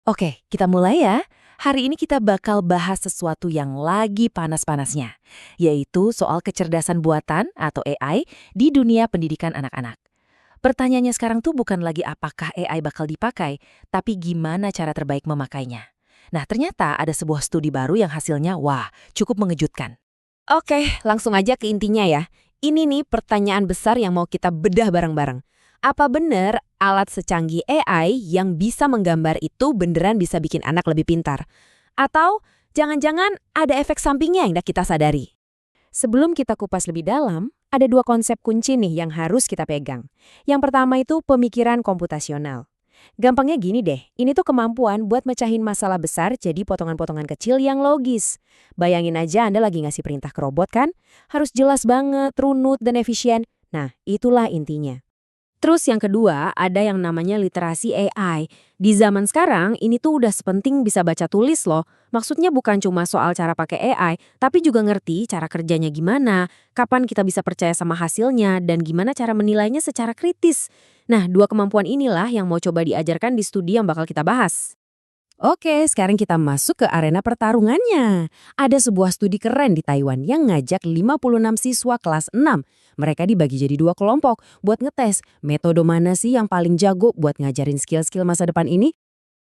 Oke, kita mulai ya. Hari ini kita bakal bahas sesuatu yang lagi panas-panasnya, yaitu soal kecerdasan buatan atau AI di dunia pendidikan anak-anak. Pertanyaannya sekarang tuh bukan lagi apakah AI bakal dipakai, tapi gimana cara terbaik memakainya. Nah, ternyata ada sebuah studi baru yang hasilnya, wah, cukup mengejutkan. Oke, langsung aja ke intinya ya. Ini nih pertanyaan besar yang mau kita bedah bareng-bareng. Apa benar alat secanggih AI yang bisa menggambar itu beneran bisa bikin anak lebih pintar? Atau jangan-jangan ada efek sampingnya yang tidak kita sadari? Sebelum kita kupas lebih dalam, ada dua konsep kunci nih yang harus kita pegang. Yang pertama itu pemikiran komputasional. Gampangnya gini deh, ini tuh kemampuan buat mecahin masalah besar jadi potongan-potongan kecil yang logis. Bayangin aja Anda lagi ngasih perintah ke robot kan? Harus jelas banget, runut, dan efisien. Nah, itulah intinya. Terus yang kedua, ada yang namanya literasi AI. Di zaman sekarang, ini tuh udah sepenting bisa baca tulis loh. Maksudnya bukan cuma soal cara pakai AI, tapi juga ngerti cara kerjanya gimana, kapan kita bisa percaya sama hasilnya, dan gimana cara menilainya secara kritis. Nah, dua kemampuan inilah yang mau coba diajarkan di studi yang bakal kita bahas. Oke, sekarang kita masuk ke arena pertarungannya. Ada sebuah studi keren di Taiwan yang ngajak 56 siswa kelas 6. Mereka dibagi jadi dua kelompok buat ngetes metode mana sih yang paling jago buat ngajarin skill-skill masa depan ini.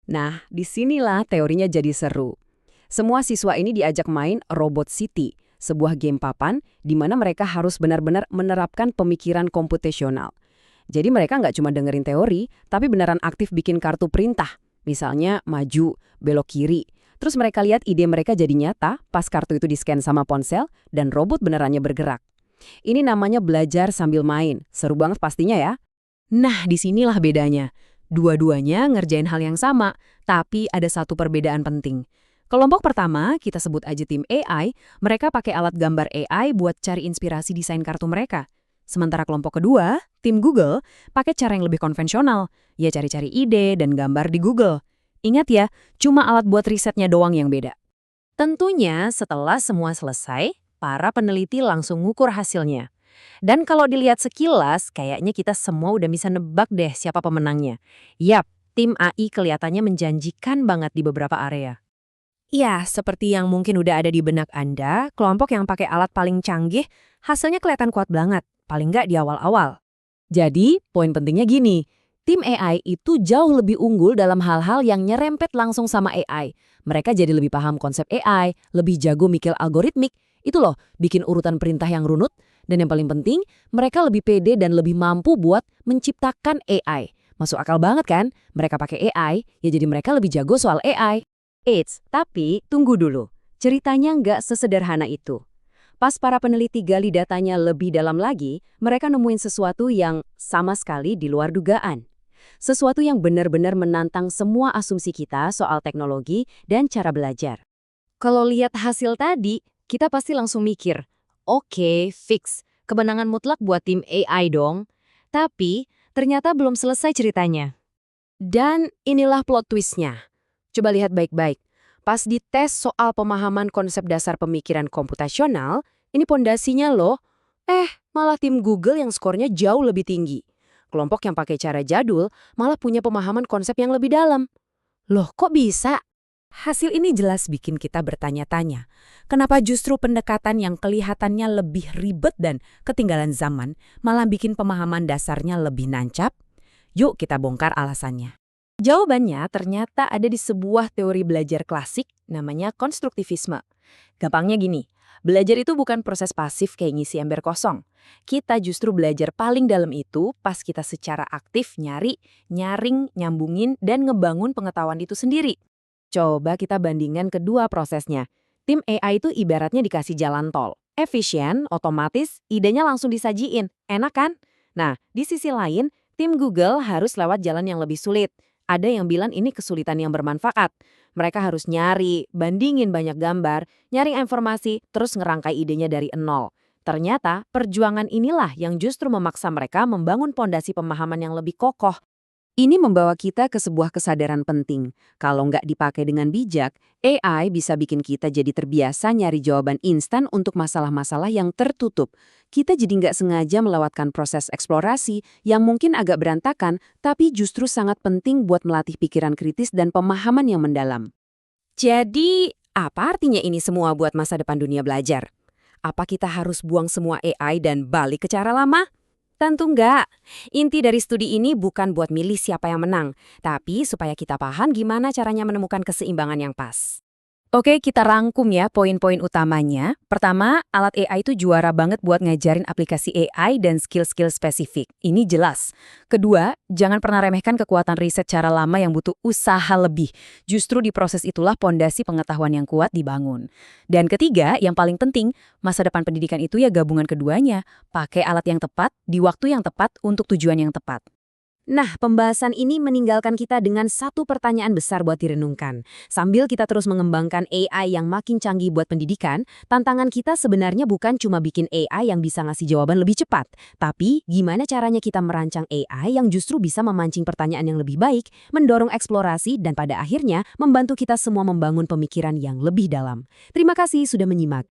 Nah, disinilah teorinya jadi seru. Semua siswa ini diajak main Robot City, sebuah game papan di mana mereka harus benar-benar menerapkan pemikiran komputasional. Jadi mereka nggak cuma dengerin teori, tapi beneran aktif bikin kartu perintah. Misalnya maju, belok kiri. Terus mereka lihat ide mereka jadi nyata pas kartu itu di-scan sama ponsel dan robot benerannya bergerak. Ini namanya belajar sambil main. Seru banget pastinya ya. Nah, disinilah bedanya. Dua-duanya ngerjain hal yang sama, tapi ada satu perbedaan penting. Kelompok pertama, kita sebut aja tim AI, mereka pakai alat gambar AI buat cari inspirasi desain kartu mereka. Sementara kelompok kedua, tim Google, pakai cara yang lebih konvensional. Ya cari-cari ide dan gambar di Google. Ingat ya, cuma alat buat risetnya doang yang beda. Tentunya setelah semua selesai, para peneliti langsung ngukur hasilnya. Dan kalau dilihat sekilas, kayaknya kita semua udah bisa nebak deh siapa pemenangnya. Yap, tim AI kelihatannya menjanjikan banget di beberapa area. Ya, seperti yang mungkin udah ada di benak Anda, kelompok yang pakai alat paling canggih, hasilnya kelihatan kuat banget, paling nggak di awal-awal. Jadi, poin pentingnya gini, tim AI itu jauh lebih unggul dalam hal-hal yang nyerempet langsung sama AI. Mereka jadi lebih paham konsep AI, lebih jago mikir algoritmik, itu loh, bikin urutan perintah yang runut, dan yang paling penting, mereka lebih pede dan lebih mampu buat menciptakan AI. Masuk akal banget kan? Mereka pakai AI, ya jadi mereka lebih jago soal AI. Eits, tapi tunggu dulu. Ceritanya nggak sesederhana itu. Pas para peneliti gali datanya lebih dalam lagi, mereka nemuin sesuatu yang sama sekali di luar dugaan. Sesuatu yang benar-benar menantang semua asumsi kita soal teknologi dan cara belajar. Kalau lihat hasil tadi, kita pasti langsung mikir, oke, fix, kemenangan mutlak buat tim AI dong. Tapi, ternyata belum selesai ceritanya. Dan inilah plot twistnya. Coba lihat baik-baik. Pas dites soal pemahaman konsep dasar pemikiran komputasional, ini pondasinya loh. Malah tim Google yang skornya jauh lebih tinggi. Kelompok yang pakai cara jadul malah punya pemahaman konsep yang lebih dalam. Loh, kok bisa? Hasil ini jelas bikin kita bertanya-tanya. Kenapa justru pendekatan yang kelihatannya lebih ribet dan ketinggalan zaman malah bikin pemahaman dasarnya lebih nancap? Yuk kita bongkar alasannya. Jawabannya ternyata ada di sebuah teori belajar klasik namanya konstruktivisme. Gampangnya gini, belajar itu bukan proses pasif kayak ngisi ember kosong. Kita justru belajar paling dalam itu pas kita secara aktif nyari, nyaring, nyambungin, dan ngebangun pengetahuan itu sendiri. Coba kita bandingkan kedua prosesnya. Tim AI itu ibaratnya dikasih jalan tol. Efisien, otomatis, idenya langsung disajiin. Enak kan? Nah, di sisi lain, tim Google harus lewat jalan yang lebih sulit. Ada yang bilang ini kesulitan yang bermanfaat. Mereka harus nyari, bandingin banyak gambar, nyari informasi, terus ngerangkai idenya dari nol. Ternyata, perjuangan inilah yang justru memaksa mereka membangun pondasi pemahaman yang lebih kokoh. Ini membawa kita ke sebuah kesadaran penting. Kalau nggak dipakai dengan bijak, AI bisa bikin kita jadi terbiasa nyari jawaban instan untuk masalah-masalah yang tertutup. Kita jadi nggak sengaja melewatkan proses eksplorasi yang mungkin agak berantakan, tapi justru sangat penting buat melatih pikiran kritis dan pemahaman yang mendalam. Jadi, apa artinya ini semua buat masa depan dunia belajar? Apa kita harus buang semua AI dan balik ke cara lama? Tentu enggak. Inti dari studi ini bukan buat milih siapa yang menang, tapi supaya kita paham gimana caranya menemukan keseimbangan yang pas. Oke, kita rangkum ya poin-poin utamanya. Pertama, alat AI itu juara banget buat ngajarin aplikasi AI dan skill-skill spesifik. Ini jelas. Kedua, jangan pernah remehkan kekuatan riset cara lama yang butuh usaha lebih. Justru di proses itulah pondasi pengetahuan yang kuat dibangun. Dan ketiga, yang paling penting, masa depan pendidikan itu ya gabungan keduanya. Pakai alat yang tepat, di waktu yang tepat, untuk tujuan yang tepat. Nah, pembahasan ini meninggalkan kita dengan satu pertanyaan besar buat direnungkan. Sambil kita terus mengembangkan AI yang makin canggih buat pendidikan, tantangan kita sebenarnya bukan cuma bikin AI yang bisa ngasih jawaban lebih cepat, tapi gimana caranya kita merancang AI yang justru bisa memancing pertanyaan yang lebih baik, mendorong eksplorasi, dan pada akhirnya membantu kita semua membangun pemikiran yang lebih dalam. Terima kasih sudah menyimak.